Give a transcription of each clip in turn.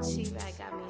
She back got me.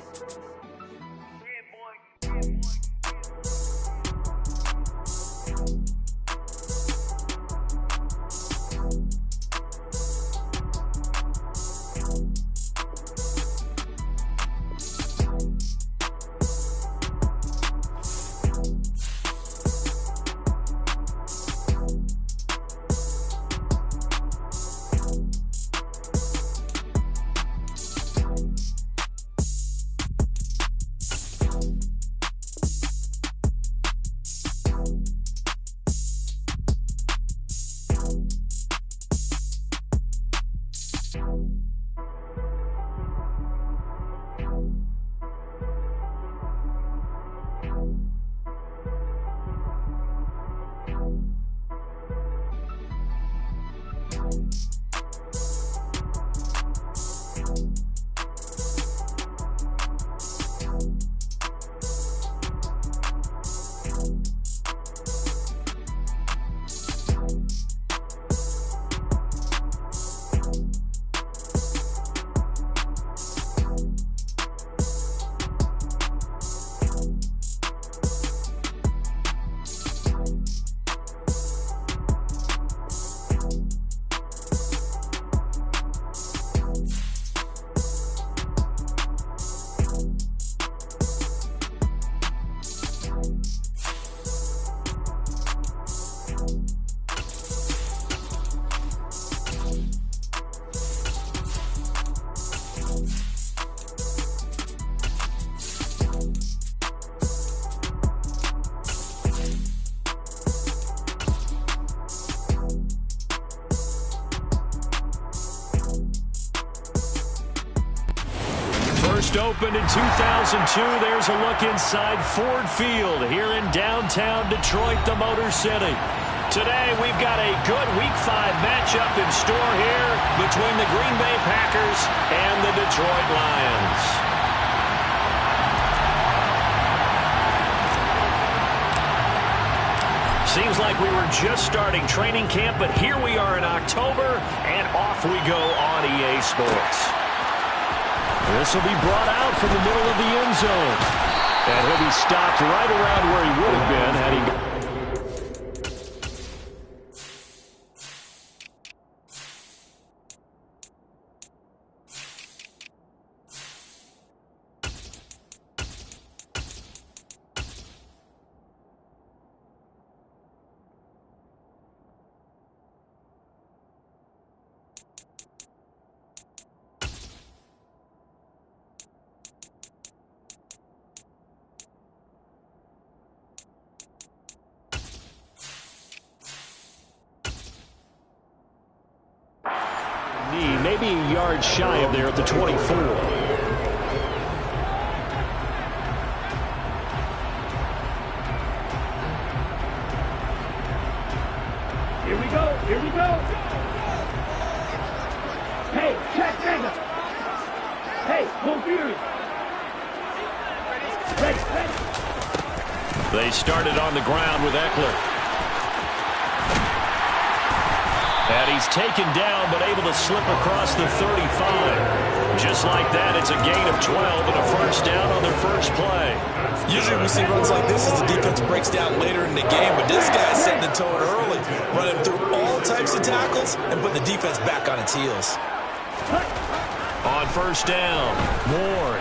First opened in 2002, there's a look inside Ford Field here in downtown Detroit, the Motor City. Today, we've got a good Week 5 matchup in store here between the Green Bay Packers and the Detroit Lions. Seems like we were just starting training camp, but here we are in October, and off we go on EA Sports. This will be brought out from the middle of the end zone. And he'll be stopped right around where he would have been had he... Maybe a yard shy of there at the 24. Here we go. Here we go. Hey, check, nigga. Hey, confused. Ready. They started on the ground with Eckler. And he's taken down, but able to slip across the 35. Just like that, it's a gain of 12 and a first down on their first play. Usually we see runs like this as the defense breaks down later in the game, but this guy's setting the tone early, running through all types of tackles and putting the defense back on its heels. On first down, Moore.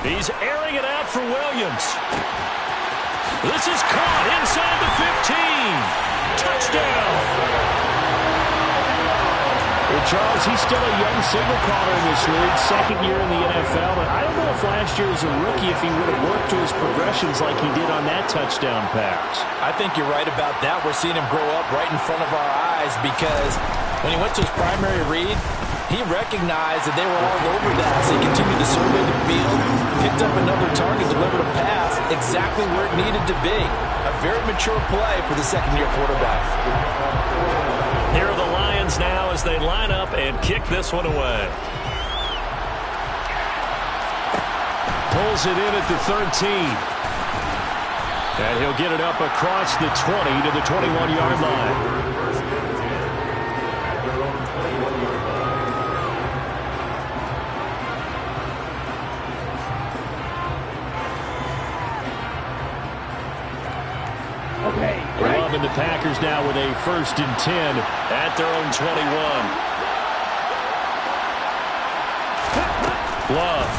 He's airing it out for Williams. This is caught inside the 15. Touchdown. Well, Charles, he's still a young signal caller in this league, second year in the NFL, but I don't know if last year as a rookie if he would have worked to his progressions like he did on that touchdown pass. I think you're right about that. We're seeing him grow up right in front of our eyes because when he went to his primary read, he recognized that they were all over that as he continued to survey the field, picked up another target, delivered a pass exactly where it needed to be. A very mature play for the second-year quarterback. Here are the Lions now as they line up and kick this one away. Pulls it in at the 13. And he'll get it up across the 20 to the 21-yard line. Packers now with a 1st and 10 at their own 21. Love.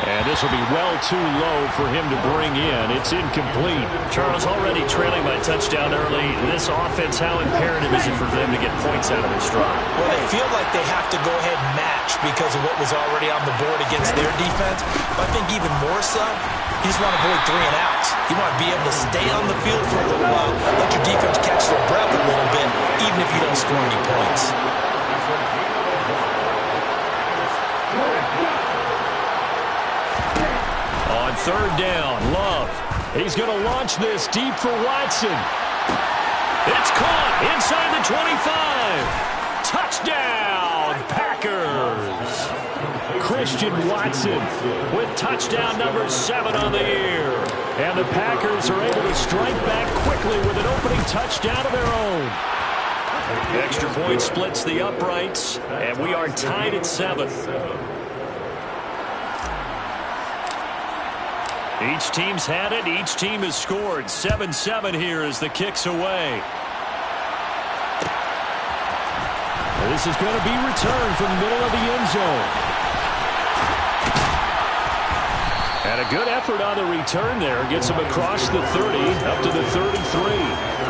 And this will be well too low for him to bring in. It's incomplete. Charles, already trailing by touchdown early. This offense, how imperative is it for them to get points out of this drive? Well, they feel like they have to go ahead and match because of what was already on the board against their defense. But I think even more so, you just want to avoid 3 and outs. You want to be able to stay on the field for a little while, let your defense catch their breath a little bit, even if you don't score any points. On 3rd down, Love. He's going to launch this deep for Watson. It's caught inside the 25. Touchdown, Packers. Christian Watson with touchdown number 7 on the year. And the Packers are able to strike back quickly with an opening touchdown of their own. The extra point splits the uprights, and we are tied at 7. Each team's had it. Each team has scored. 7-7 here as the kick's away. This is going to be returned from the middle of the end zone. And a good effort on the return there. Gets him across the 30, up to the 33.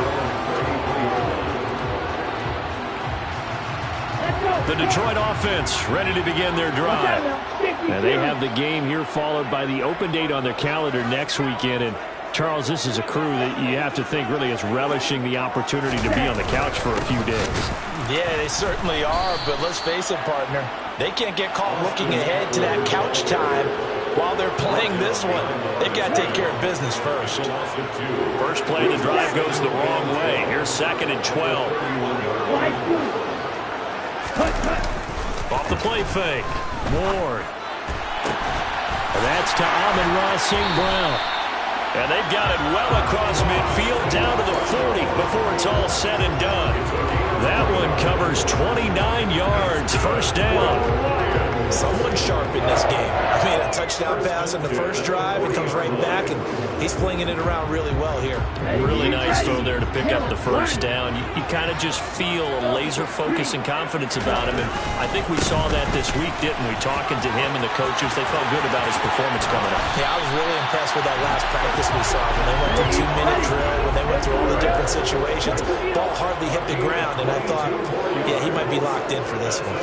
The Detroit offense ready to begin their drive. And they have the game here followed by the open date on their calendar next weekend. And Charles, this is a crew that you have to think really is relishing the opportunity to be on the couch for a few days. Yeah, they certainly are, but let's face it, partner. They can't get caught looking ahead to that couch time while they're playing this one. They've got to take care of business first. First play of the drive goes the wrong way. Here's 2nd and 12. Off the play fake. Ward. That's to Amon-Ra St. Brown. And they've got it well across midfield down to the 40 before it's all said and done. That one covers 29 yards. First down. Someone sharp in this game. I mean, a touchdown pass in the first drive. It comes right back, and he's flinging it around really well here. Really nice throw there to pick up the first down. You kind of just feel a laser focus and confidence about him, and I think we saw that this week, didn't we? Talking to him and the coaches, they felt good about his performance coming up. Yeah, I was really impressed with that last practice we saw when they went through 2-minute drill, when they went through all the different situations. Ball hardly hit the ground, and I thought, yeah, he might be locked in for this one.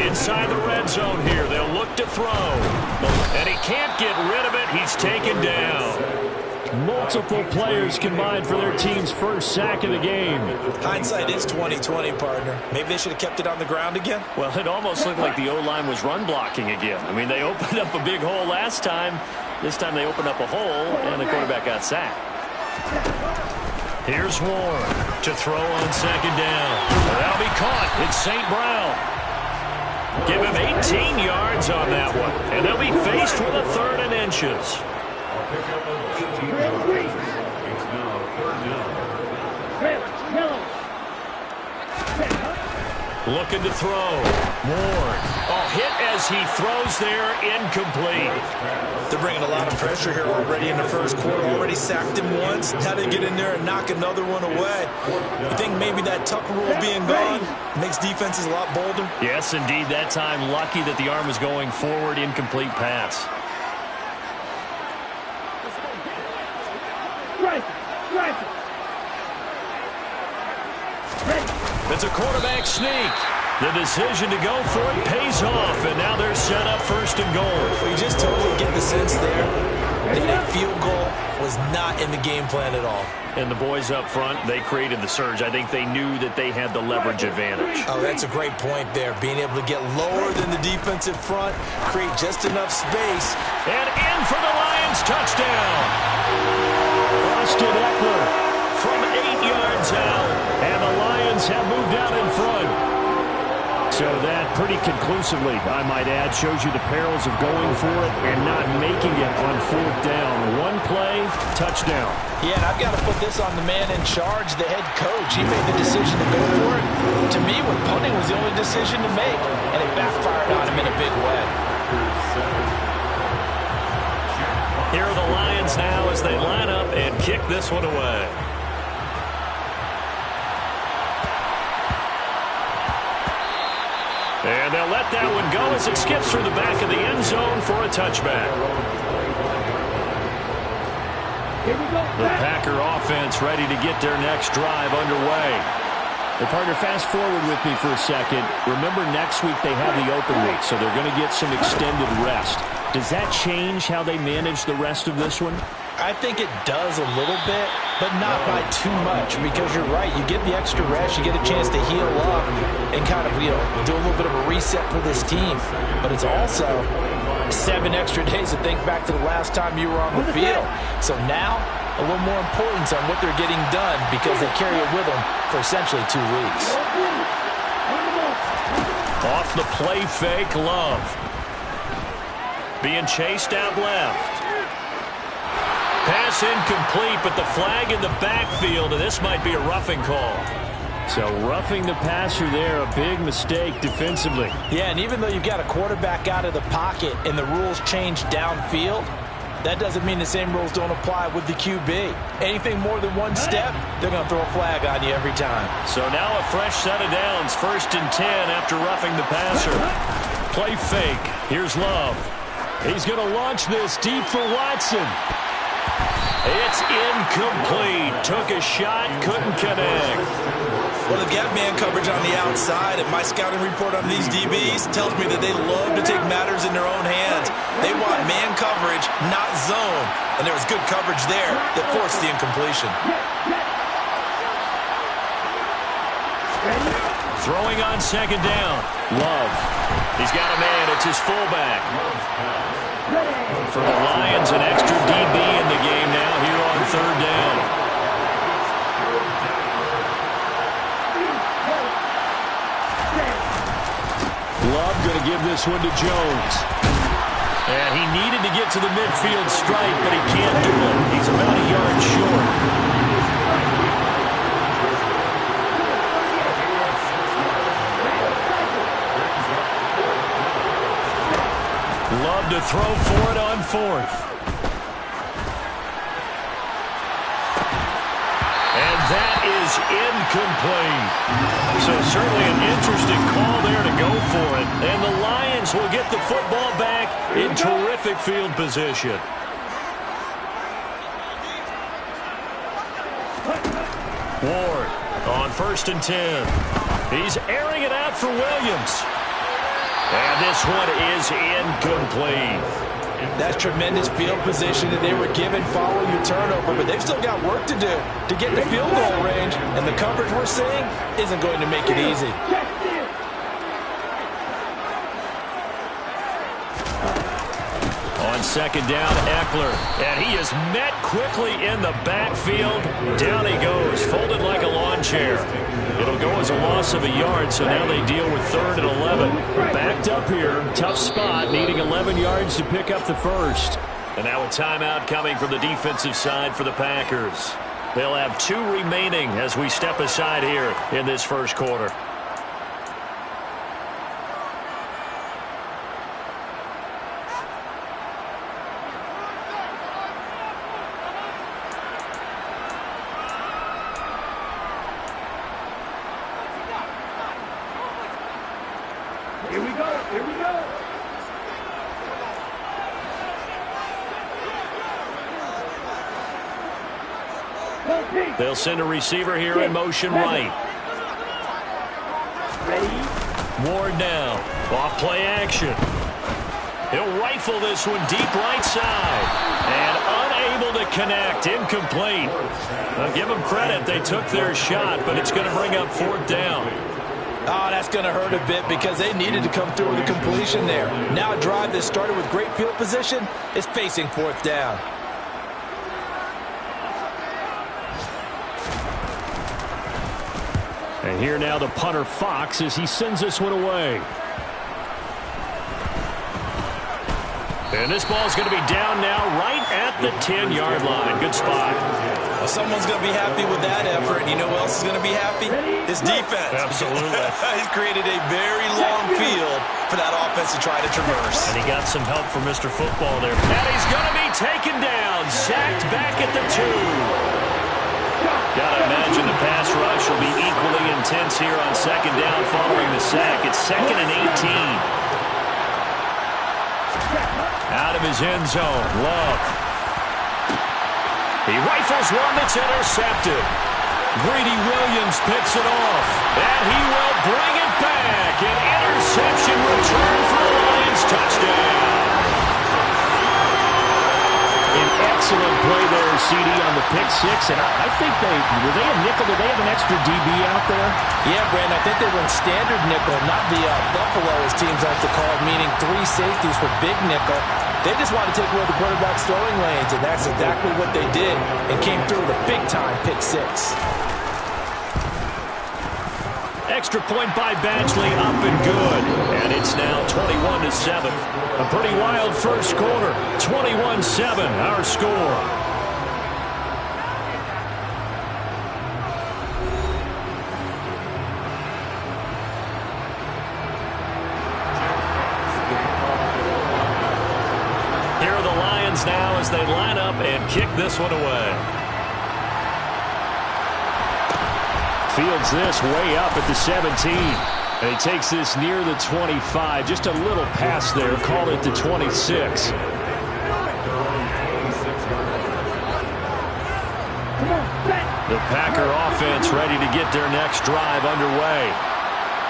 Inside the red zone here, they'll look to throw. And he can't get rid of it. He's taken down. Multiple players combined for their team's first sack of the game. Hindsight is 20/20, partner. Maybe they should have kept it on the ground again. Well, it almost looked like the O-line was run blocking again. I mean, they opened up a big hole last time. This time they opened up a hole, and the quarterback got sacked. Here's Warren to throw on 2nd down. That'll be caught. It's St. Brown. Give him 18 yards on that one. And they'll be faced with a 3rd and inches. Looking to throw. Warren. Oh, hit as he throws there. Incomplete. They're bringing a lot of pressure here already in the first quarter. Already sacked him once. Now they get in there and knock another one away. You think maybe that Tucker rule being gone makes defenses a lot bolder? Yes, indeed. That time, lucky that the arm was going forward. Incomplete pass. It's a quarterback sneak. The decision to go for it pays off, and now they're set up 1st and goal. We just totally get the sense there that a field goal was not in the game plan at all. And the boys up front, they created the surge. I think they knew that they had the leverage advantage. Oh, that's a great point there. Being able to get lower than the defensive front, create just enough space. And in for the Lions, touchdown. Austin Eckler from 8 yards out, and the Lions have moved out in front. So that pretty conclusively, I might add, shows you the perils of going for it and not making it on fourth down. One play, touchdown. Yeah, and I've got to put this on the man in charge, the head coach. He made the decision to go for it. To me, when punting was the only decision to make, and it backfired on him in a big way. Here are the Lions now as they line up and kick this one away. And they'll let that one go as it skips through the back of the end zone for a touchback. Here we go. The Packer offense ready to get their next drive underway. Well, partner, fast forward with me for a second. Remember, next week they have the open week, so they're going to get some extended rest. Does that change how they manage the rest of this one? I think it does a little bit, but not by too much, because you're right. You get the extra rest, you get a chance to heal up and kind of, do a little bit of a reset for this team. But it's also 7 extra days to think back to the last time you were on the field. So now, a little more importance on what they're getting done because they carry it with them for essentially 2 weeks. Off the play fake, Love. Being chased out left. Pass incomplete, but the flag in the backfield, and this might be a roughing call. So roughing the passer there, a big mistake defensively. Yeah, and even though you've got a quarterback out of the pocket and the rules change downfield, that doesn't mean the same rules don't apply with the QB. Anything more than one step, they're going to throw a flag on you every time. So now a fresh set of downs, 1st and 10 after roughing the passer. Play fake. Here's Love. He's going to launch this deep for Watson. It's incomplete. Took a shot, couldn't connect. Well, they've got man coverage on the outside, and my scouting report on these DBs tells me that they love to take matters in their own hands. They want man coverage, not zone. And there was good coverage there that forced the incompletion. Throwing on 2nd down. Love. He's got a man. It's his fullback. For the Lions, an extra DB in the game now here on 3rd down. Love going to give this one to Jones. And he needed to get to the midfield stripe, but he can't do it. He's about a yard short. Love to throw for it on 4th. And that is incomplete. So certainly an interesting call there to go for it. And the Lions will get the football back in terrific field position. Ward on 1st and 10. He's airing it out for Williams. And this one is incomplete. That's tremendous field position that they were given following your turnover, but they've still got work to do to get the field goal range, and the coverage we're seeing isn't going to make it easy. On 2nd down, Eckler, and he is met quickly in the backfield. Down he goes, folded like a lawn chair. It'll go as a loss of a yard, so now they deal with 3rd and 11. Backed up here, tough spot, needing 11 yards to pick up the first. And now a timeout coming from the defensive side for the Packers. They'll have 2 remaining as we step aside here in this first quarter. Here we go. Here we go. They'll send a receiver here in motion right. Ready? Ward now. Off play action. He'll rifle this one deep right side. And unable to connect. Incomplete. I'll give them credit. They took their shot, but it's going to bring up 4th down. Oh, that's going to hurt a bit because they needed to come through with a completion there. Now a drive that started with great field position is facing 4th down. And here now the punter Fox as he sends this one away. And this ball's going to be down now right at the 10-yard line. Good spot. Well, someone's going to be happy with that effort. You know who else is going to be happy? His defense. Absolutely. He's created a very long field for that offense to try to traverse. And he got some help from Mr. Football there. And he's going to be taken down. Sacked back at the 2. Got to imagine the pass rush will be equally intense here on second down following the sack. It's 2nd and 18. Out of his end zone. Love. He rifles one that's intercepted. Greedy Williams picks it off. And he will bring it back. An interception return for the Lions. Touchdown. An excellent play there, CD, on the pick six. And I think were they a nickel? Did they have an extra DB out there? Yeah, Brandon, I think they run standard nickel, not the Buffalo, as teams like to call it, meaning 3 safeties for big nickel. They just want to take away the quarterback's throwing lanes, and that's exactly what they did and came through with a big-time pick six. Extra point by Badgley, up and good. And it's now 21-7. A pretty wild first quarter. 21-7, our score. Here are the Lions now as they line up and kick this one away. Fields this way up at the 17. And he takes this near the 25. Just a little pass there. Call it the 26. The Packer offense ready to get their next drive underway.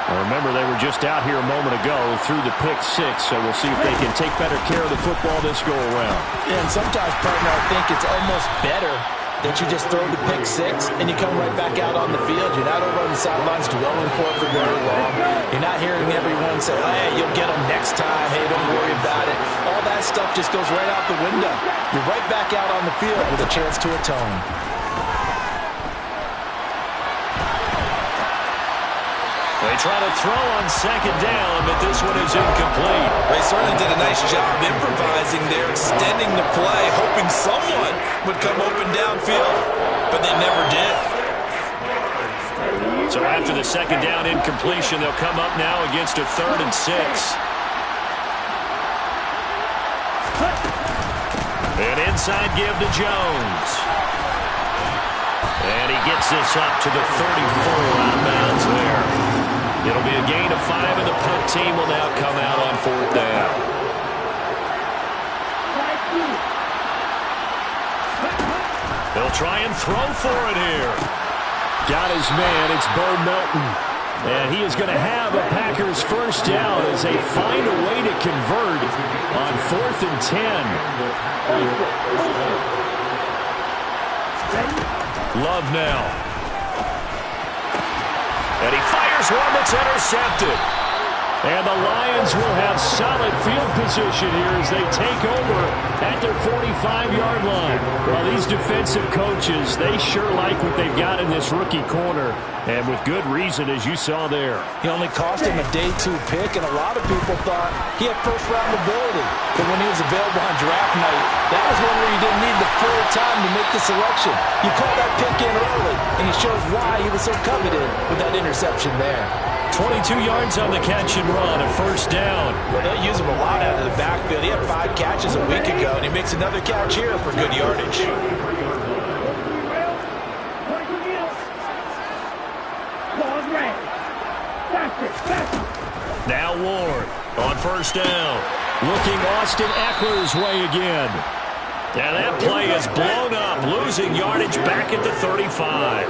Now remember, they were just out here a moment ago through the pick six, so we'll see if they can take better care of the football this go-around. Yeah, and sometimes, partner, I think it's almost better that you just throw the pick six and you come right back out on the field. You're not over on the sidelines dwelling for it for very long. You're not hearing everyone say, oh, hey, you'll get them next time. Hey, don't worry about it. All that stuff just goes right out the window. You're right back out on the field with a chance to atone. They try to throw on second down, but this one is incomplete. They certainly did a nice job improvising there, extending the play, hoping someone would come open downfield, but they never did. So after the second down incompletion, they'll come up now against a 3rd and 6. An inside give to Jones. And he gets this up to the 34 out of bounds there. It'll be a gain of 5, and the punt team will now come out on 4th down. They'll try and throw for it here. Got his man. It's Bo Melton. And he is going to have a Packers first down as they find a way to convert on 4th and 10. Love now. And he fires one that's intercepted. And the Lions will have solid field position here as they take over at their 45-yard line. Well, these defensive coaches, they sure like what they've got in this rookie corner, and with good reason, as you saw there. He only cost him a day 2 pick, and a lot of people thought he had first-round ability. But when he was available on draft night, that was one where you didn't need the full time to make the selection. You called that pick in early, and he shows why he was so coveted with that interception there. 22 yards on the catch and run, a first down. Well, they'll use him a lot out of the backfield. He had 5 catches a week ago, and he makes another catch here for good yardage. Now Ward on first down. Looking Austin Eckler's way again. And that play is blown up, losing yardage back at the 35.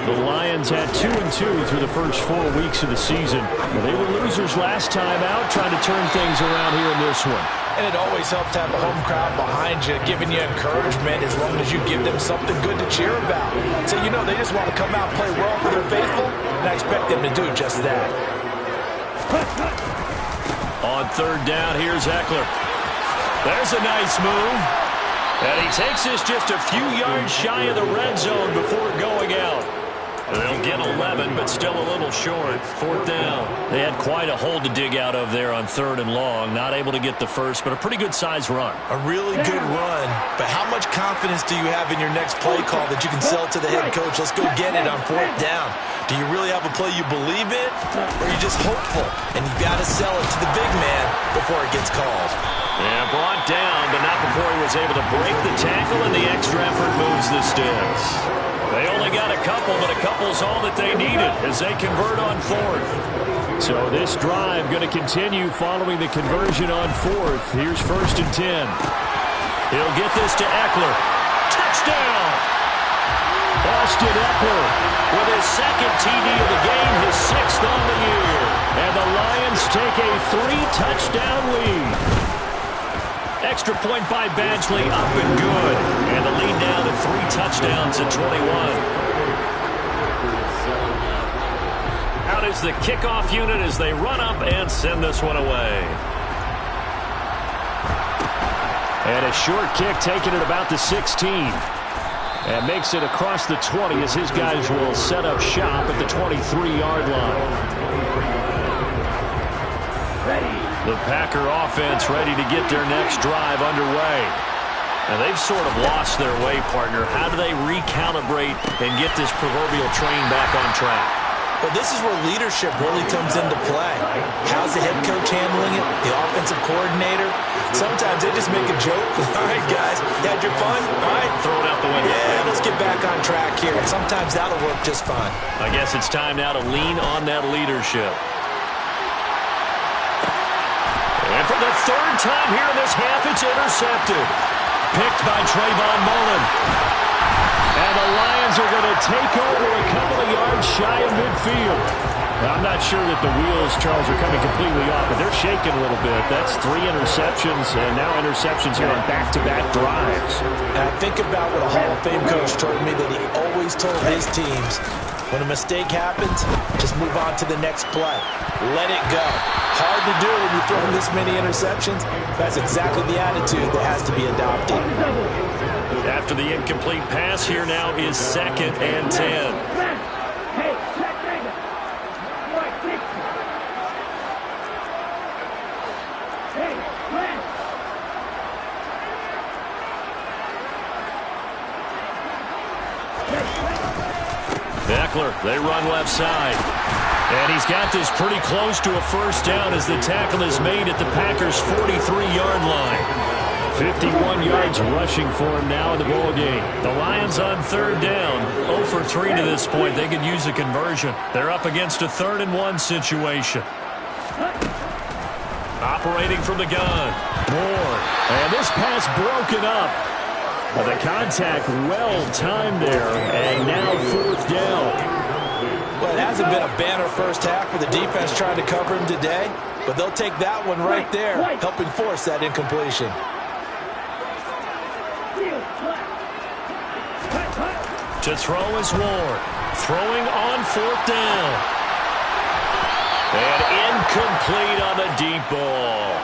The Lions had 2-2 through the first 4 weeks of the season. They were losers last time out, trying to turn things around here in this one. And it always helps to have a home crowd behind you, giving you encouragement as long as you give them something good to cheer about. So, you know, they just want to come out and play well for their faithful, and I expect them to do just that. On third down, here's Eckler. There's a nice move. And he takes this just a few yards shy of the red zone before going out. They'll get 11, but still a little short. Fourth down. They had quite a hole to dig out of there on 3rd and long. Not able to get the first, but a pretty good-sized run. A really good run, but how much confidence do you have in your next play call that you can sell to the head coach? Let's go get it on 4th down. Do you really have a play you believe in, or are you just hopeful? And you've got to sell it to the big man before it gets called. And brought down, but not before he was able to break the tackle, and the extra effort moves the Sticks. They only got a couple, but a couple's all that they needed as they convert on 4th. So this drive going to continue following the conversion on 4th. Here's 1st and 10. He'll get this to Eckler. Touchdown! Austin Eckler with his 2nd TD of the game, his 6th on the year. And the Lions take a 3-touchdown lead. Extra point by Badgley, up and good. And the lead now to 3 touchdowns at 21. Out is the kickoff unit as they run up and send this one away. And a short kick taken at about the 16. And makes it across the 20 as his guys will set up shop at the 23-yard line. The Packer offense ready to get their next drive underway. And they've sort of lost their way, partner. How do they recalibrate and get this proverbial train back on track? Well, this is where leadership really comes into play. How's the head coach handling it? The offensive coordinator? Sometimes they just make a joke. All right, guys, you had your fun? All right. Throw it out the window. Yeah, let's get back on track here. And sometimes that'll work just fine. I guess it's time now to lean on that leadership. And for the 3rd time here in this half, it's intercepted. Picked by Trayvon Mullen. And the Lions are going to take over a couple of yards shy of midfield. Now, I'm not sure that the wheels, Charles, are coming completely off, but they're shaking a little bit. That's 3 interceptions, and now interceptions here on back-to-back drives. And I think about what a Hall of Fame coach told me that he always told his teams, when a mistake happens, just move on to the next play. Let it go. Hard to do when you're throwing this many interceptions. That's exactly the attitude that has to be adopted. After the incomplete pass, here now is 2nd and 10. Eckler, they run left side. And he's got this pretty close to a 1st down as the tackle is made at the Packers' 43-yard line. 51 yards rushing for him now in the ball game. The Lions on 3rd down. 0 for 3 to this point. They could use a conversion. They're up against a 3rd and 1 situation. Operating from the gun. Moore. And this pass broken up. The contact well-timed there. And now 4th down. Well, it hasn't been a banner first half for the defense trying to cover him today, but they'll take that one right there, helping force that incompletion. To throw is Ward. Throwing on 4th down. And incomplete on the deep ball.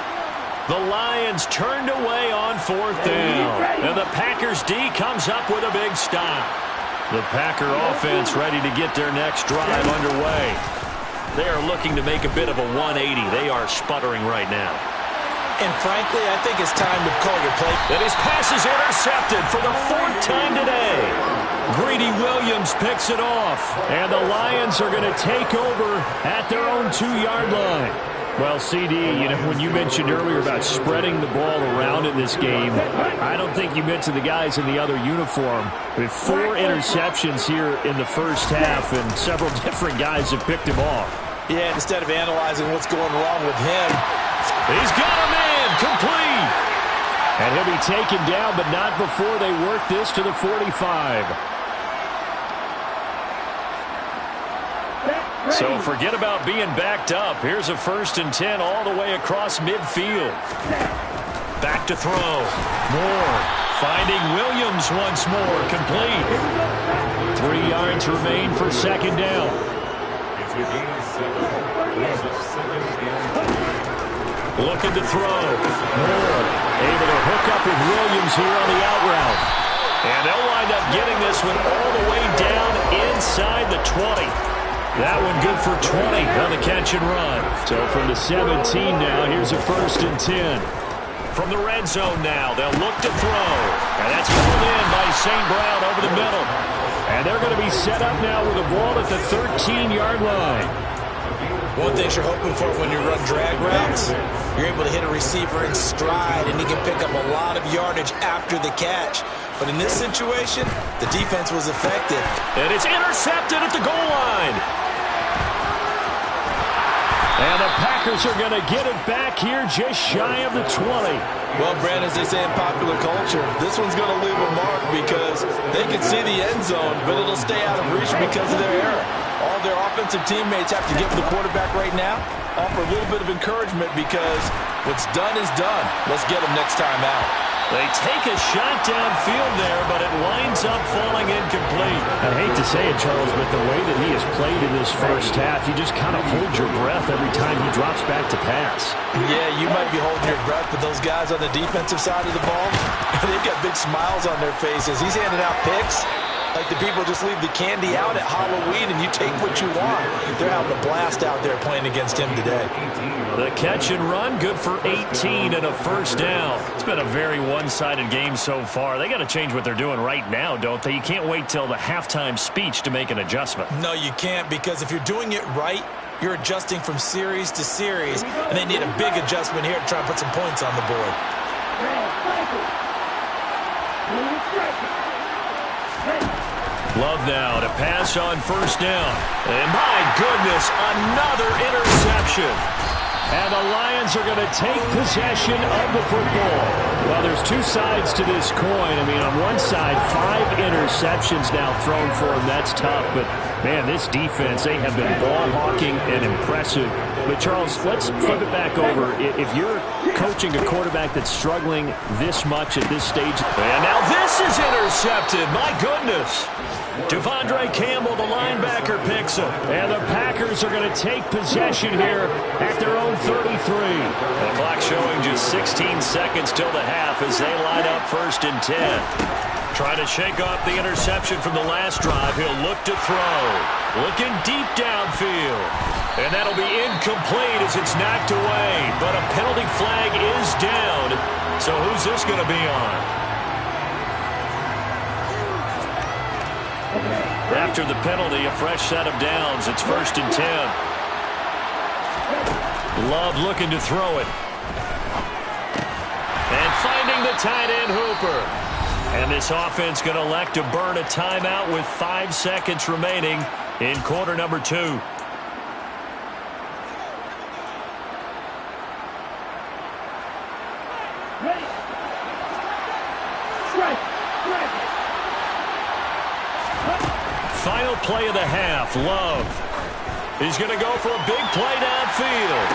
The Lions turned away on 4th down. And the Packers D comes up with a big stop. The Packer offense ready to get their next drive underway. They are looking to make a bit of a 180. They are sputtering right now. And frankly, I think it's time to call your play. And his pass is intercepted for the 4th time today. Greedy Williams picks it off. And the Lions are going to take over at their own 2-yard line. Well, CD, when you mentioned earlier about spreading the ball around in this game, I don't think you mentioned the guys in the other uniform. With 4 interceptions here in the first half, and several different guys have picked him off. Yeah, instead of analyzing what's going wrong with him. He's got a man, complete. And he'll be taken down, but not before they work this to the 45. So forget about being backed up. Here's a 1st and 10 all the way across midfield. Back to throw. Moore finding Williams once more. Complete. 3 yards remain for 2nd down. Looking to throw. Moore able to hook up with Williams here on the out route. And they'll wind up getting this one all the way down in inside the 20. That one good for 20 on the catch and run. So from the 17 now, here's a 1st and 10. From the red zone now, they'll look to throw. And that's pulled in by St. Brown over the middle. And they're going to be set up now with a ball at the 13-yard line. One thing you're hoping for when you run drag routes, you're able to hit a receiver in stride, and he can pick up a lot of yardage after the catch. But in this situation, the defense was effective. And it's intercepted at the goal line. And the Packers are going to get it back here just shy of the 20. Well, Brand, as they say in popular culture, this one's going to leave a mark because they can see the end zone, but it'll stay out of reach because of their error. All their offensive teammates have to give the quarterback right now, offer a little bit of encouragement because what's done is done. Let's get them next time out. They take a shot downfield there, but it winds up falling incomplete. I hate to say it, Charles, but the way that he has played in this first half, you just kind of hold your breath every time he drops back to pass. Yeah, you might be holding your breath, but those guys on the defensive side of the ball, they've got big smiles on their faces. He's handing out picks like the people just leave the candy out at Halloween and you take what you want. They're having a blast out there playing against him today. The catch and run, good for 18 and a 1st down. It's been a very one-sided game so far. They got to change what they're doing right now, don't they? You can't wait till the halftime speech to make an adjustment. No, you can't, because if you're doing it right, you're adjusting from series to series, and they need a big adjustment here to try and put some points on the board. Love now to pass on 1st down. And my goodness, another interception. And the Lions are going to take possession of the football. Well, there's two sides to this coin. I mean, on one side, 5 interceptions now thrown for him. That's tough. But, man, this defense, they have been ball-hawking and impressive. But, Charles, let's flip it back over. If you're coaching a quarterback that's struggling this much at this stage. And now this is intercepted. My goodness. Devondre Campbell, the linebacker, picks him. And the Packers are going to take possession here at their own 33. The clock showing just 16 seconds till the half as they line up 1st and 10. Trying to shake off the interception from the last drive. He'll look to throw. Looking deep downfield. And that'll be incomplete as it's knocked away. But a penalty flag is down. So who's this going to be on? After the penalty, a fresh set of downs. It's 1st and 10. Love looking to throw it. And finding the tight end Hooper. And this offense going to elect to burn a timeout with 5 seconds remaining in quarter number 2. Ready. Strike. Final play of the half. Love. He's going to go for a big play downfield.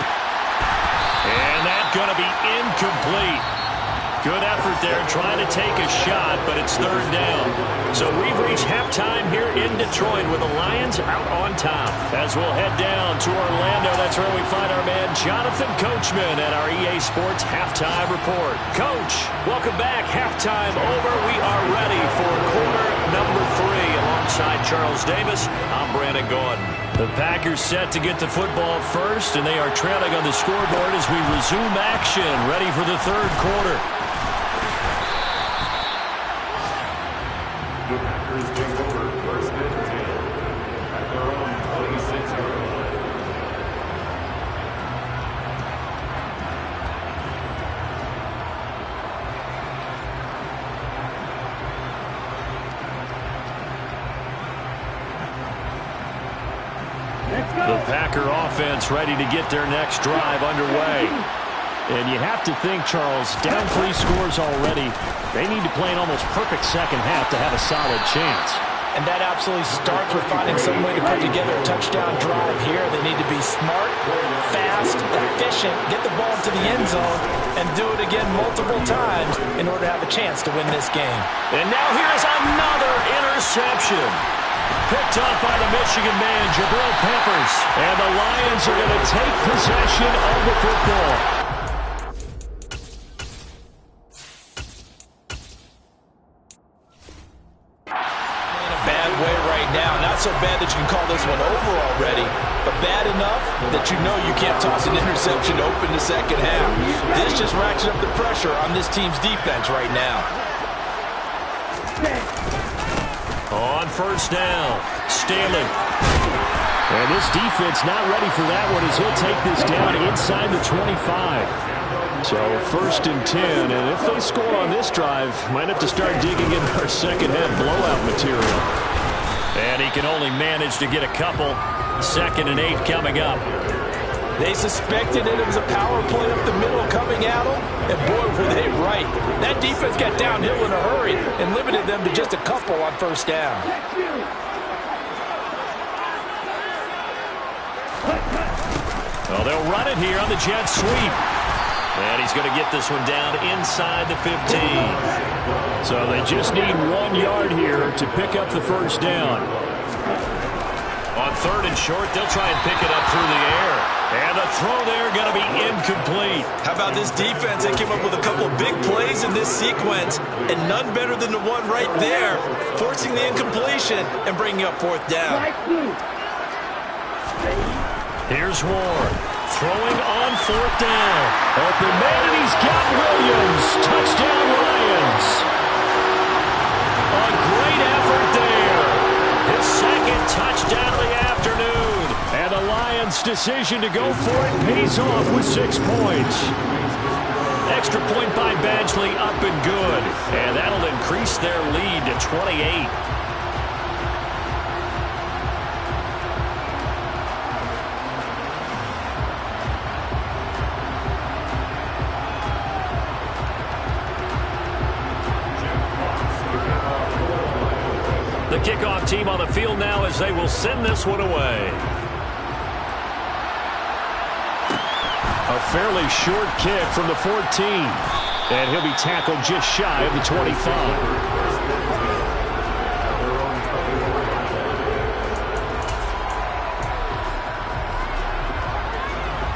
And that's going to be incomplete. Good effort there trying to take a shot, but it's 3rd down. So we've reached halftime here in Detroit with the Lions out on top. As we'll head down to Orlando, that's where we find our man Jonathan Coachman at our EA Sports Halftime Report. Coach, welcome back. Halftime over. We are ready for quarter number 3. Alongside Charles Davis, I'm Brandon Gordon. The Packers set to get the football first, and they are trailing on the scoreboard as we resume action, ready for the 3rd quarter. The Packers take over 1st and 10 at their own 26-yard line. The Packer offense ready to get their next drive underway. And you have to think, Charles, down 3 scores already. They need to play an almost perfect second half to have a solid chance. And that absolutely starts with finding some way to put together a touchdown drive here. They need to be smart, fast, efficient, get the ball to the end zone, and do it again multiple times in order to have a chance to win this game. And now here's another interception. Picked up by the Michigan man, Jabril Peppers. And the Lions are going to take possession of the football. right now. Not so bad that you can call this one over already, but bad enough that you know you can't toss an interception to open the second half. This just ratchets up the pressure on this team's defense right now. On first down, Staley. And this defense not ready for that one as he'll take this down inside the 25. So first and 10, and if they score on this drive, might have to start digging into our second half blowout material. And he can only manage to get a couple. 2nd and 8 coming up. They suspected it was a power play up the middle coming at them, and boy, were they right. That defense got downhill in a hurry and limited them to just a couple on first down. Well, they'll run it here on the jet sweep. And he's going to get this one down inside the 15. So they just need 1 yard here to pick up the first down. On 3rd and short, they'll try and pick it up through the air. And the throw there going to be incomplete. How about this defense? They came up with a couple big plays in this sequence, and none better than the one right there, forcing the incompletion and bringing up 4th down. Here's Ward. Throwing on 4th down. Open man, and he's got Williams. Touchdown, Lions. A great effort there. His 2nd touchdown of the afternoon. And the Lions' decision to go for it pays off with 6 points. Extra point by Badgley up and good. And that'll increase their lead to 28. The kickoff team on the field now as they will send this one away. A fairly short kick from the 14. And he'll be tackled just shy of the 25.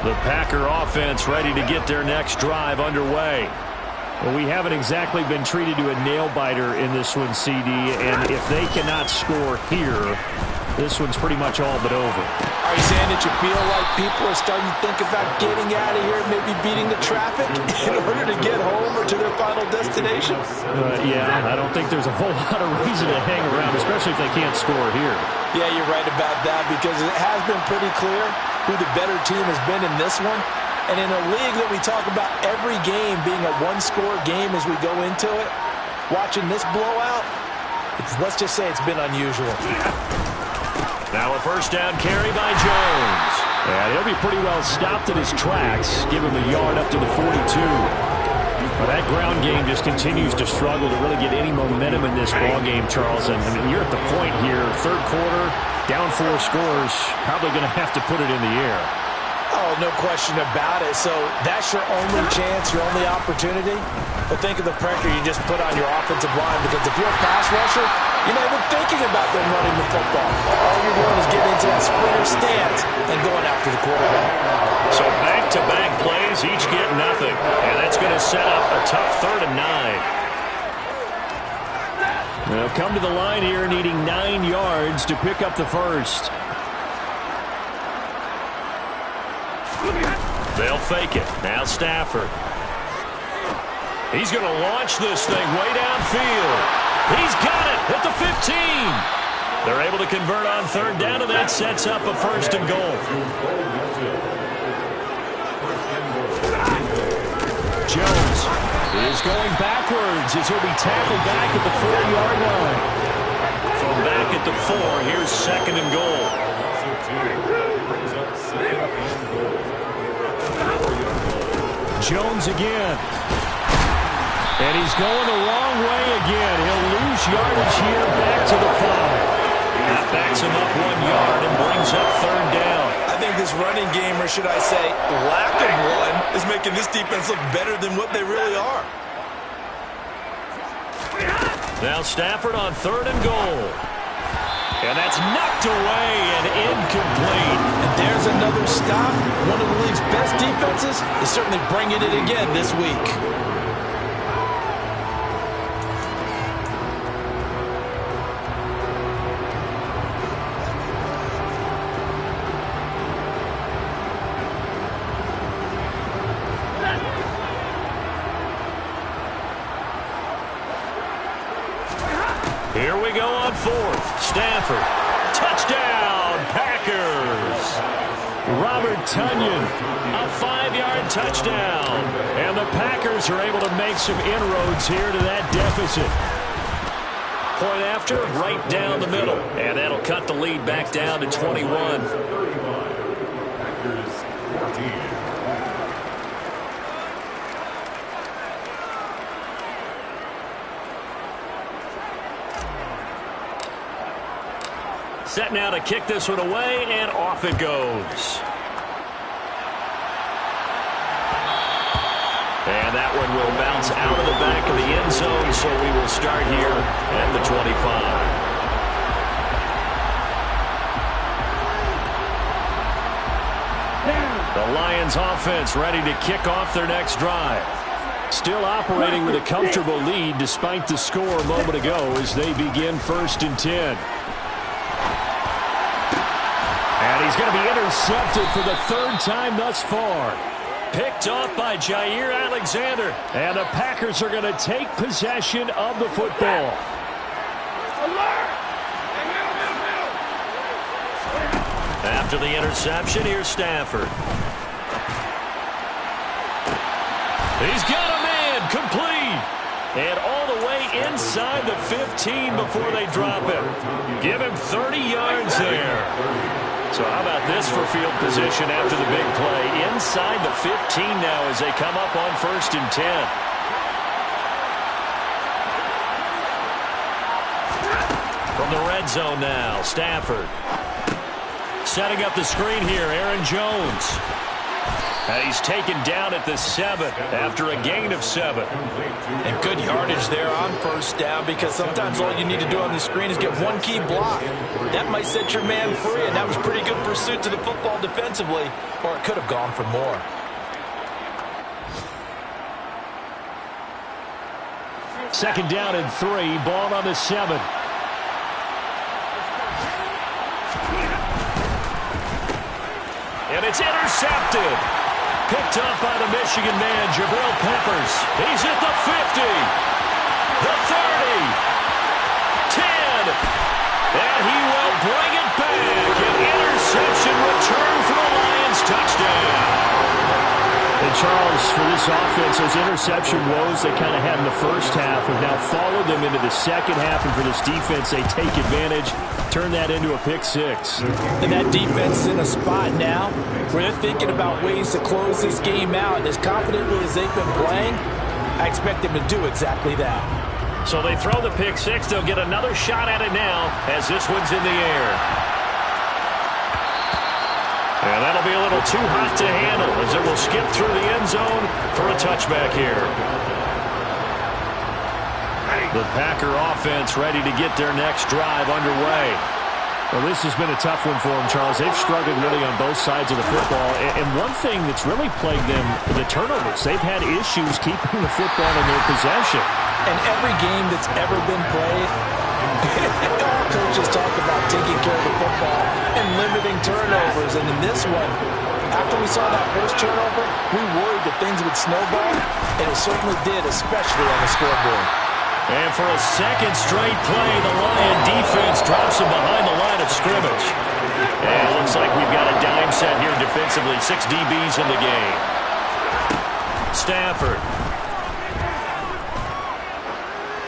The Packer offense ready to get their next drive underway. Well, we haven't exactly been treated to a nail-biter in this one, CD, and if they cannot score here, this one's pretty much all but over. Are you saying that you feel like people are starting to think about getting out of here, maybe beating the traffic in order to get home or to their final destination? Yeah, I don't think there's a whole lot of reason to hang around, especially if they can't score here. Yeah, you're right about that, because it has been pretty clear who the better team has been in this one. And in a league that we talk about every game being a one-score game as we go into it, watching this blowout, let's just say it's been unusual. Now a first down carry by Jones. And he'll be pretty well stopped in his tracks. Give him a yard up to the 42. But that ground game just continues to struggle to really get any momentum in this ball game, Charles. And I mean, you're at the point here, 3rd quarter, down 4 scores, probably going to have to put it in the air. Oh, no question about it. So that's your only chance, your only opportunity. But think of the pressure you just put on your offensive line, because if you're a pass rusher, you're not even thinking about them running the football. All you're doing is getting into that sprinter stance and going after the quarterback. So back-to-back plays, each get nothing. And that's going to set up a tough 3rd and 9. They'll come to the line here needing 9 yards to pick up the first. They'll fake it. Now Stafford. He's going to launch this thing way downfield. He's got it at the 15. They're able to convert on 3rd down, and that sets up a 1st and goal. Jones is going backwards as he'll be tackled back at the 4-yard line. From back at the 4, here's 2nd and goal. Jones again. And he's going the wrong way again. He'll lose yardage here back to the 5. That backs him up 1 yard and brings up 3rd down. I think this running game, or should I say lack of one, is making this defense look better than what they really are. Now Stafford on 3rd and goal. And that's knocked away and incomplete. And there's another stop. One of the league's best defenses is certainly bringing it again this week. we go on fourth. Stafford. Touchdown, Packers. Robert Tonyan, a 5-yard touchdown. And the Packers are able to make some inroads here to that deficit. Point after, right down the middle. And that'll cut the lead back down to 21. Packers 14. Set now to kick this one away, and off it goes. And that one will bounce out of the back of the end zone, so we will start here at the 25. The Lions offense ready to kick off their next drive. Still operating with a comfortable lead despite the score a moment ago as they begin 1st and 10. And he's going to be intercepted for the 3rd time thus far. Picked off by Jair Alexander. And the Packers are going to take possession of the football. After the interception, here's Stafford. He's got a man, complete. And all the way inside the 15 before they drop him. Give him 30 yards there. So how about this for field position after the big play? Inside the 15 now as they come up on 1st and 10. From the red zone now, Stafford. Setting up the screen here, Aaron Jones. And he's taken down at the 7 after a gain of 7. And good yardage there on 1st down, because sometimes all you need to do on the screen is get one key block. That might set your man free, and that was pretty good pursuit to the football defensively, or it could have gone for more. Second down and 3, ball on the 7. And it's intercepted. Picked up by the Michigan man, Jabril Peppers. He's at the 50, the 30, 10, and he will bring it back. An interception return for the Lions, touchdown. And Charles, for this offense, those interception woes they kind of had in the first half have now followed them into the second half, and for this defense, they take advantage, turn that into a pick 6. And that defense is in a spot now where they're thinking about ways to close this game out. And as confidently as they've been playing, I expect them to do exactly that. So they throw the pick 6. They'll get another shot at it now as this one's in the air. And that'll be a little too hot to handle as it will skip through the end zone for a touchback here. The Packer offense ready to get their next drive underway. Well, this has been a tough one for them, Charles. They've struggled really on both sides of the football. And one thing that's really plagued them, the turnovers. They've had issues keeping the football in their possession. And every game that's ever been played, all coaches talk about taking care of the football and limiting turnovers. And in this one, after we saw that first turnover, we worried that things would snowball, and it certainly did, especially on the scoreboard. And for a second straight play, the Lion defense drops him behind the line of scrimmage. And it looks like we've got a dime set here defensively. 6 DBs in the game. Stafford.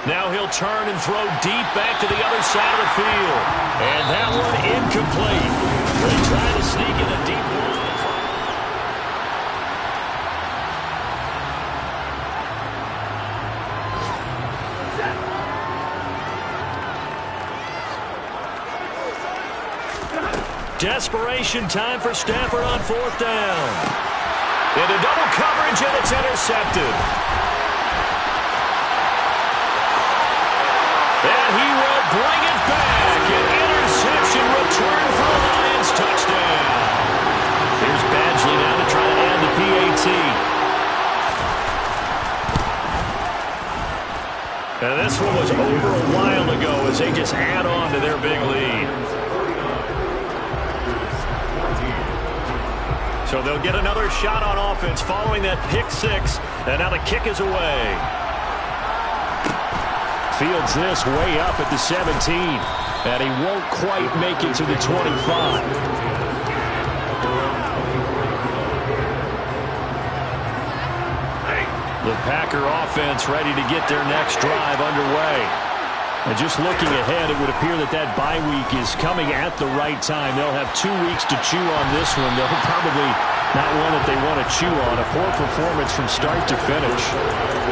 Now he'll turn and throw deep back to the other side of the field. And that one incomplete. They try to sneak in a deep one. Desperation time for Stafford on 4th down. Into double coverage, and it's intercepted. And he will bring it back. An interception return for the Lions, touchdown. Here's Badgley now to try to add the PAT. And this one was over a while ago as they just add on to their big lead. So they'll get another shot on offense following that pick 6. And now the kick is away. fields this way up at the 17. And he won't quite make it to the 25. The Packer offense ready to get their next drive underway. And just looking ahead, it would appear that that bye week is coming at the right time. They'll have 2 weeks to chew on this one. They'll probably not one that they want to chew on. A poor performance from start to finish.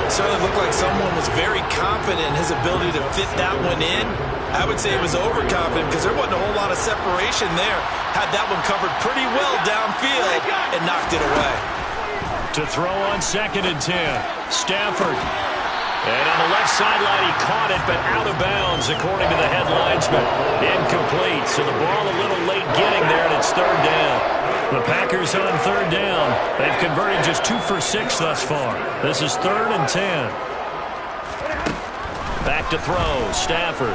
It certainly looked like someone was very confident in his ability to fit that one in. I would say he was overconfident because there wasn't a whole lot of separation there. Had that one covered pretty well downfield and knocked it away. To throw on 2nd and 10. Stafford. And on the left sideline, he caught it, but out of bounds, according to the head linesman. Incomplete, so the ball a little late getting there, and it's 3rd down. The Packers on 3rd down. They've converted just 2 for 6 thus far. This is 3rd and 10. Back to throw, Stafford.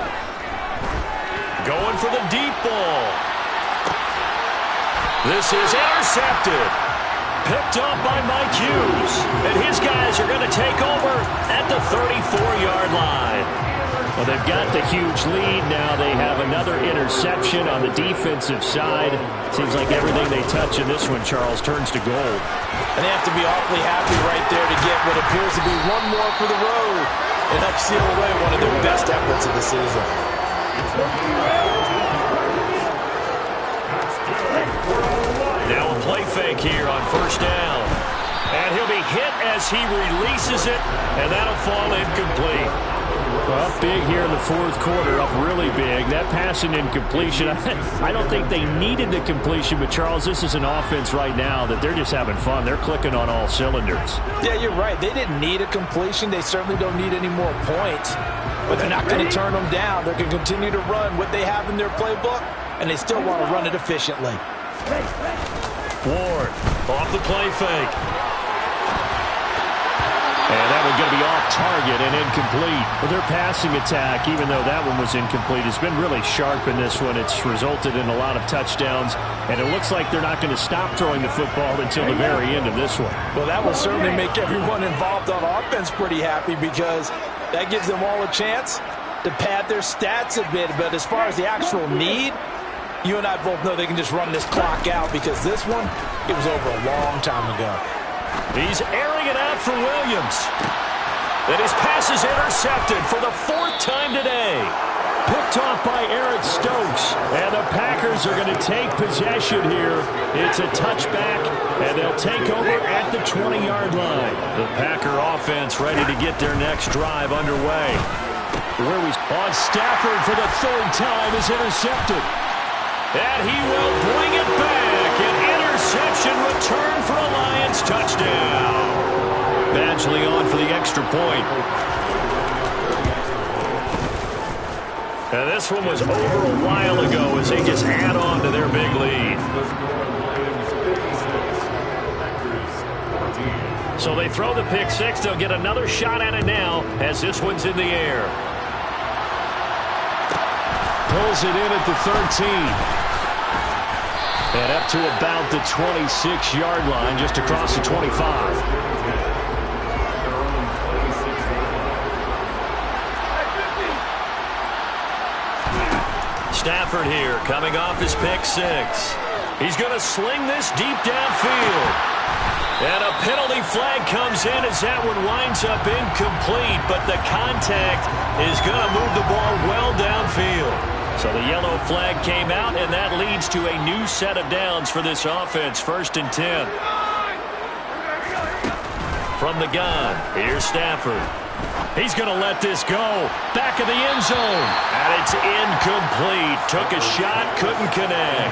Going for the deep ball. This is intercepted. Picked up by Mike Hughes. And his guys are going to take over at the 34-yard line. Well, they've got the huge lead. Now they have another interception on the defensive side. Seems like everything they touch in this one, Charles, turns to gold. And they have to be awfully happy right there to get what appears to be one more for the road and help seal away one of their best efforts of the season. Now a play fake here on 1st down. And he'll be hit as he releases it, and that'll fall incomplete. Well, big here in the 4th quarter, up really big. That pass and incompletion, I don't think they needed the completion, but Charles, this is an offense right now that they're just having fun. They're clicking on all cylinders. Yeah, you're right. They didn't need a completion. They certainly don't need any more points, but they're not going to turn them down. They're going to continue to run what they have in their playbook, and they still want to run it efficiently. Ward off the play fake. And that one's going to be off target and incomplete. Well, their passing attack, even though that one was incomplete, has been really sharp in this one. It's resulted in a lot of touchdowns, and it looks like they're not going to stop throwing the football until the very end of this one. Well, that will certainly make everyone involved on offense pretty happy because that gives them all a chance to pad their stats a bit. But as far as the actual need, you and I both know they can just run this clock out because this one, it was over a long time ago. He's airing it out for Williams. And his pass is intercepted for the 4th time today. Picked off by Eric Stokes. And the Packers are going to take possession here. It's a touchback, and they'll take over at the 20-yard line. The Packer offense ready to get their next drive underway. Where we on Stafford for the 3rd time is intercepted. And he will bring it back. An interception return for a Lions touchdown. Badgley on for the extra point. And this one was over a while ago as they just add on to their big lead. So they throw the pick six. They'll get another shot at it now as this one's in the air. Pulls it in at the 13. And up to about the 26-yard line, just across the 25. Stafford here, coming off his pick six. He's going to sling this deep downfield. And a penalty flag comes in as that one winds up incomplete, but the contact is going to move the ball well downfield. So the yellow flag came out, and that leads to a new set of downs for this offense. 1st and 10. From the gun, here's Stafford. He's going to let this go. Back of the end zone. And it's incomplete. Took a shot, couldn't connect.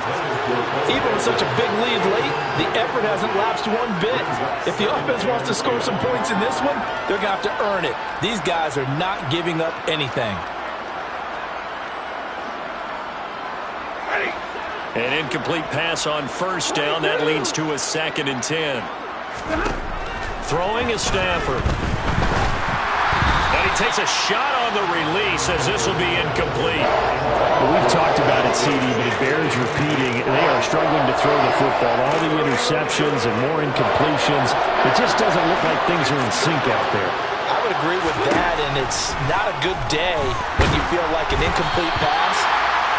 Even with such a big lead late, the effort hasn't lapsed one bit. If the offense wants to score some points in this one, they're going to have to earn it. These guys are not giving up anything. An incomplete pass on 1st down. That leads to a 2nd and 10. Throwing is Stafford. And he takes a shot on the release as this will be incomplete. Well, we've talked about it, CD, but it bears repeating. They are struggling to throw the football. All the interceptions and more incompletions. It just doesn't look like things are in sync out there. I would would agree with that, and it's not a good day when you feel like an incomplete pass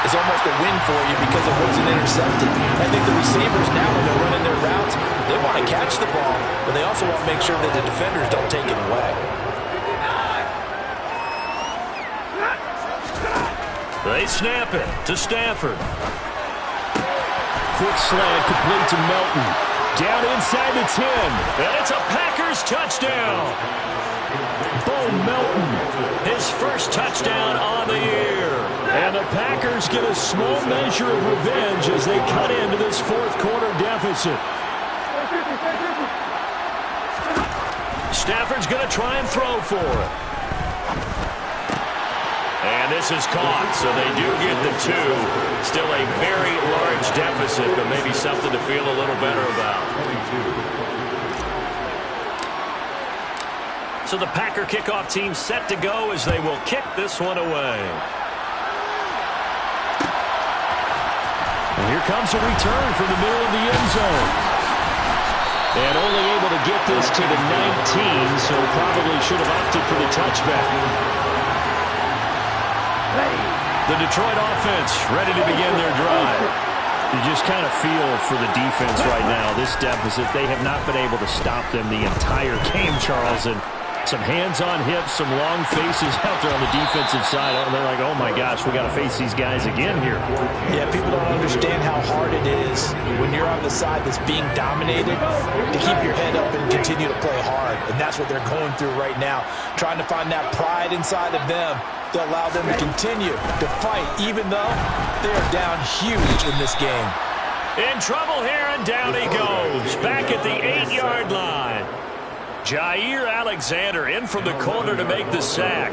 is almost a win for you because it wasn't intercepted. I think the receivers now, when they're running their routes, they want to catch the ball, but they also want to make sure that the defenders don't take it away. They snap it to Stafford. Quick slant complete to Melton. Down inside the 10. And it's a Packers touchdown. Bo Melton. His first touchdown on the year. And the Packers get a small measure of revenge as they cut into this fourth quarter deficit. Stafford's going to try and throw for it. And this is caught, so they do get the 2. Still a very large deficit, but maybe something to feel a little better about. So the Packer kickoff team set to go as they will kick this one away. And here comes a return from the middle of the end zone. And only able to get this to the 19, so probably should have opted for the touchback. The Detroit offense ready to begin their drive. You just kind of feel for the defense right now, this deficit. They have not been able to stop them the entire game, Charles. And some hands on hips, some long faces out there on the defensive side. And they're like, oh, my gosh, we got to face these guys again here. Yeah, people don't understand how hard it is when you're on the side that's being dominated to keep your head up and continue to play hard. And that's what they're going through right now, trying to find that pride inside of them to allow them to continue to fight, even though they're down huge in this game. In trouble here, and down he goes. Back at the 8-yard line. Jair Alexander in from the corner to make the sack.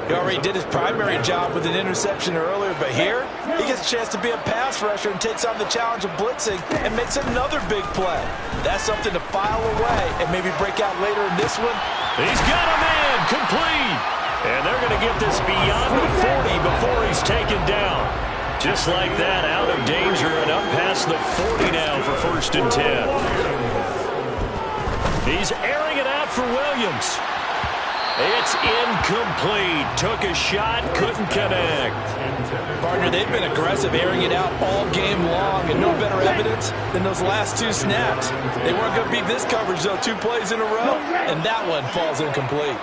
He already did his primary job with an interception earlier, but here he gets a chance to be a pass rusher and takes on the challenge of blitzing and makes another big play. That's something to file away and maybe break out later in this one. He's got a man complete. And they're going to get this beyond the 40 before he's taken down. Just like that, out of danger and up past the 40 now for 1st and 10. He's airing it out for Williams. It's incomplete. Took a shot, couldn't connect. Partner, they've been aggressive, airing it out all game long, and no better evidence than those last 2 snaps. They weren't going to beat this coverage, though, 2 plays in a row, and that one falls incomplete.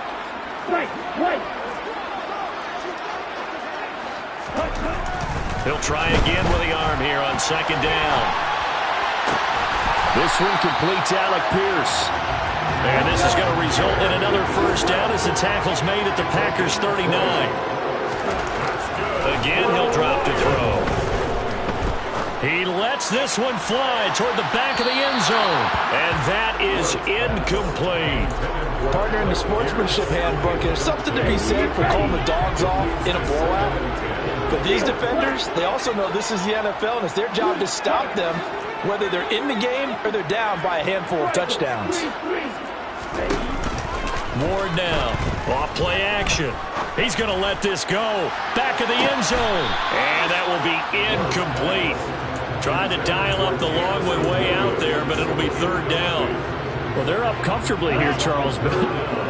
He'll try again with the arm here on 2nd down. This one complete to Alec Pierce. And this is going to result in another 1st down as the tackle's made at the Packers' 39. Again, he'll drop to throw. He lets this one fly toward the back of the end zone. And that is incomplete. Partner, in the sportsmanship handbook, there's something to be said for calling the dogs off in a blowout. But these defenders, they also know this is the NFL, and it's their job to stop them, whether they're in the game or they're down by a handful of touchdowns. Ward now. Off play action. He's going to let this go. Back of the end zone. And that will be incomplete. Trying to dial up the long way out there, but it'll be 3rd down. Well, they're up comfortably here, Charles, but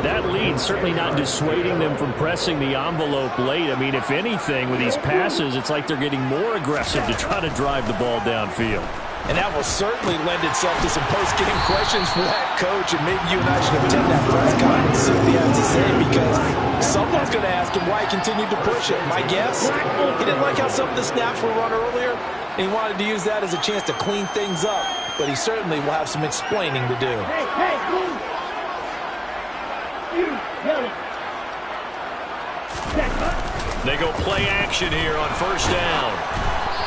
that lead certainly not dissuading them from pressing the envelope late. I mean, if anything, with these passes, it's like they're getting more aggressive to try to drive the ball downfield. And that will certainly lend itself to some post-game questions for that coach, and maybe you and I should attend that press conference, see what he has to say, because someone's going to ask him why he continued to push it. My guess, he didn't like how some of the snaps were run earlier, and he wanted to use that as a chance to clean things up, but he certainly will have some explaining to do. They go play action here on 1st down.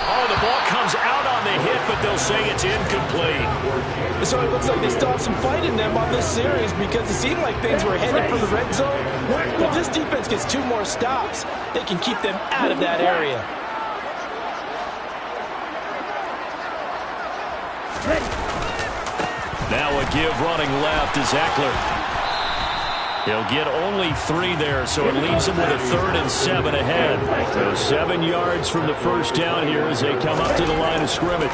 Oh, the ball comes out on the hit, but they'll say it's incomplete. So it looks like they still have some fight in them on this series because it seemed like things were headed for the red zone. But this defense gets 2 more stops. They can keep them out of that area. Now a give running left is Eckler. He'll get only 3 there, so it leaves him with a 3rd and 7 ahead. So 7 yards from the 1st down here as they come up to the line of scrimmage.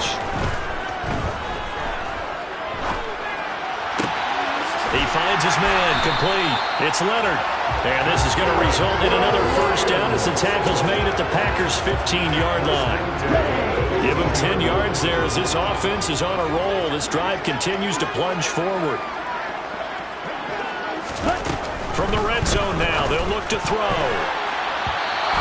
He finds his man, complete. It's Leonard. And this is going to result in another first down as the tackle's made at the Packers' 15-yard line. Give him 10 yards there as this offense is on a roll. This drive continues to plunge forward. From the red zone now, they'll look to throw.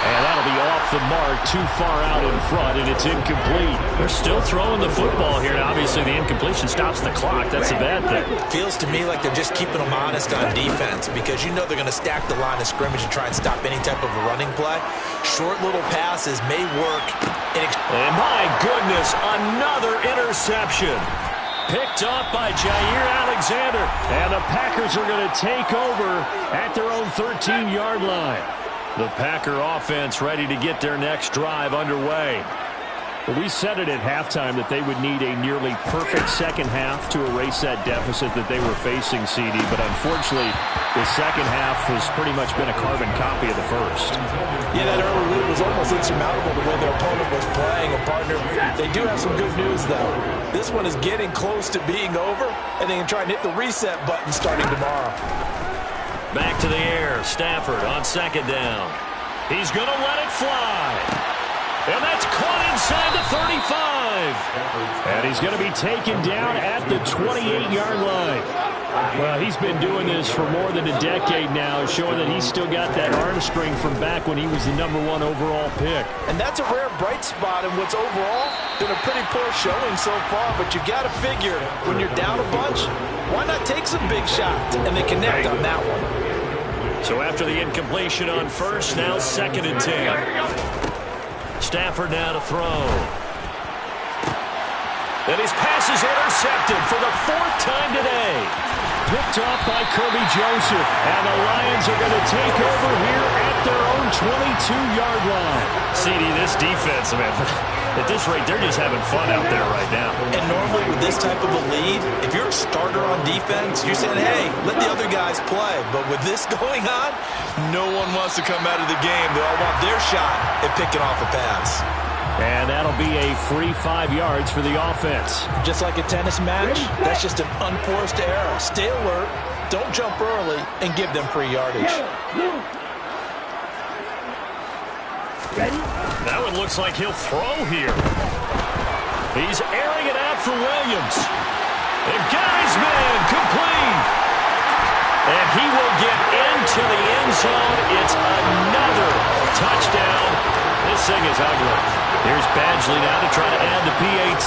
And that'll be off the mark, too far out in front, and it's incomplete. They're still throwing the football here. Now, obviously, the incompletion stops the clock. That's a bad thing. Feels to me like they're just keeping them honest on defense because you know they're going to stack the line of scrimmage and try and stop any type of a running play. Short little passes may work. And my goodness, another interception. Picked up by Jair Alexander. And the Packers are going to take over at their own 13-yard line. The Packer offense ready to get their next drive underway. Well, we said it at halftime that they would need a nearly perfect second half to erase that deficit that they were facing, CD. But unfortunately, the second half has pretty much been a carbon copy of the first. Yeah, that early lead was almost insurmountable the way their opponent was playing. And, partner, they do have some good news, though. This one is getting close to being over, and they can try and hit the reset button starting tomorrow. Back to the air. Stafford on second down. He's going to let it fly. And that's caught inside the 35. And he's going to be taken down at the 28-yard line. Well, he's been doing this for more than a decade now, showing that he's still got that arm strength from back when he was the #1 overall pick. And that's a rare bright spot in what's overall been a pretty poor showing so far. But you got to figure, when you're down a bunch, why not take some big shots? And they connect on that one. So after the incompletion on first, now 2nd and 10. Stafford now to throw. And his pass is intercepted for the 4th time today. Picked off by Kirby Joseph. And the Lions are going to take over here at their own 22-yard line. CD, this defense, man, at this rate, they're just having fun out there right now. And normally with this type of a lead, if you're a starter on defense, you're saying, hey, let the other guys play. But with this going on, no one wants to come out of the game. They all want their shot at picking off a pass. And that'll be a free 5 yards for the offense. Just like a tennis match, that's just an unforced error. Stay alert, don't jump early, and give them free yardage. That one looks like he'll throw here. He's airing it out for Williams. And got his man complete. And he will get into the end zone. It's another touchdown. This thing is ugly. Here's Badgley now to try to add the PAT.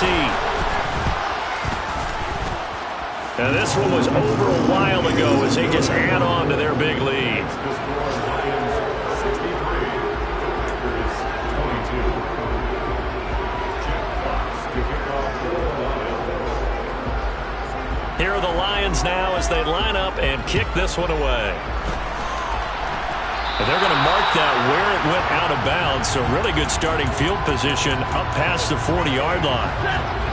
Now this one was over a while ago as they just add on to their big lead. Here are the Lions now as they line up and kick this one away. And they're going to mark that where it went out of bounds, so really good starting field position up past the 40-yard line.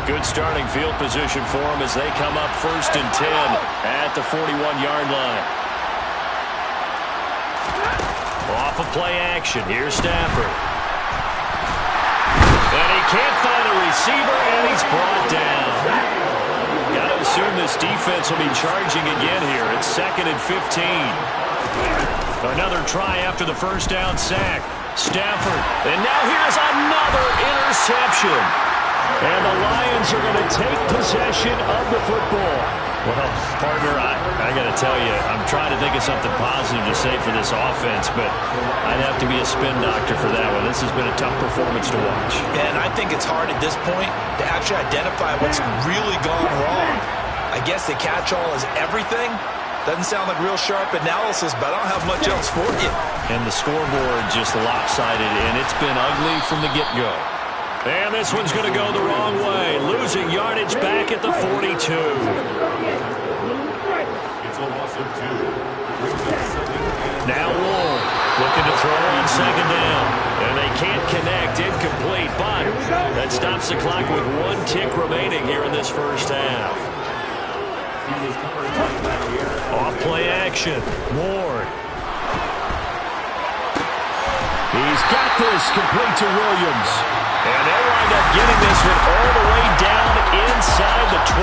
Good starting field position for them as they come up 1st and 10 at the 41-yard line. Off of play action, here's Stafford. And he can't find a receiver, and he's brought down. Got to assume this defense will be charging again here. It's 2nd and 15. Another try after the first down sack. Stafford. And now here's another interception. And the Lions are going to take possession of the football. Well, partner, I got to tell you, I'm trying to think of something positive to say for this offense, but I'd have to be a spin doctor for that one. This has been a tough performance to watch. And I think it's hard at this point to actually identify what's really gone wrong. I guess the catch-all is everything. Doesn't sound like real sharp analysis, but I don't have much else for you. And the scoreboard just lopsided, and it's been ugly from the get-go. And this one's going to go the wrong way. Losing yardage back at the 42. It's a loss of 2. Now Ward looking to throw on 2nd down. And they can't connect, incomplete, but that stops the clock with 1 tick remaining here in this first half. Off play action. Ward. He's got this complete to Williams. And they'll wind up getting this one all the way down inside the 20.